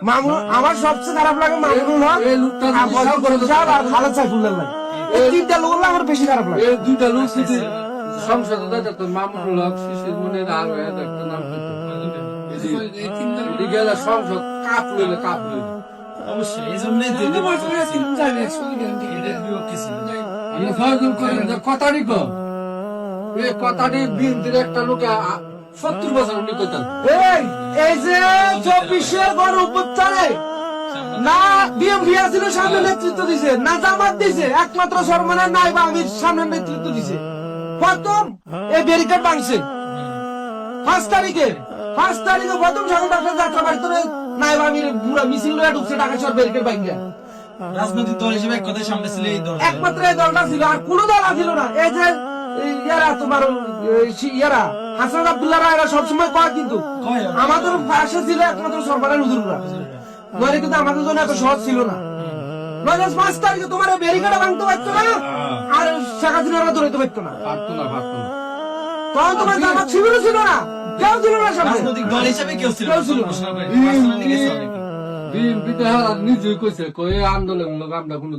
মামুন আমার সবচেয়ে খারাপ লাগে মামুনুল হক আর খালেদ সাইফুল্লাহ লাগে। এই তিনটা লোক আমার বেশি খারাপ লাগে। এই দুইটা লোক যদি সংসদে যেত মামুনুল হক শিশির মনে আর একটা নাম গেলে সংসদ কাপ লইলে কাপ লইলে অবশ্যই এই জন্যই কথাটি কম এই কথাটি বিএনপির একটা লোকে 70 বছর উনি কইতেন এই যে 24-এর গণ অভ্যুত্থানে না বিএমপি আসলে সামনে নেতৃত্ব দিছে, না জামাত দিছে, একমাত্র সরমানের নাইবা আমির সামনে নেতৃত্ব দিছে। প্রথম এই ব্যারিকেড ভাঙছে 5 তারিখে প্রথম সকাল ডাক্তার যাত্রা বাড়িতে নাইবা আমির পুরো মিছিল লয়ে ঢুকছে ঢাকা শহর ব্যারিকেড ভাঙিয়া। রাজনৈতিক দল হিসেবে এক কথায় সামনে ছিল এই দল, একমাত্র এই দলটা ছিল, আর কোন দল ছিল না। এই যে ইয়ারা তোমার ইয়ারা হাসান আব্দুল্লাহ এরা সবসময় কয়, কিন্তু আমাদের পাশে ছিল একমাত্র সরকারের হুজুররা, নইলে কিন্তু আমাদের জন্য এত সহজ ছিল না। নইলে 5 তারিখে তোমার ব্যারিকেড ভাঙতে পারতো না, আর শেখ হাসিনারা ধরতে পারতো না। পারতো না তখন তোমার জামাত শিবিরও ছিল না, কেউ ছিল না সামনে। রাজনৈতিক দল হিসেবে কেউ ছিল কেউ ছিল না। না। বিএনপি নিজেই কইছে কই আন্দোলন আমরা কোনো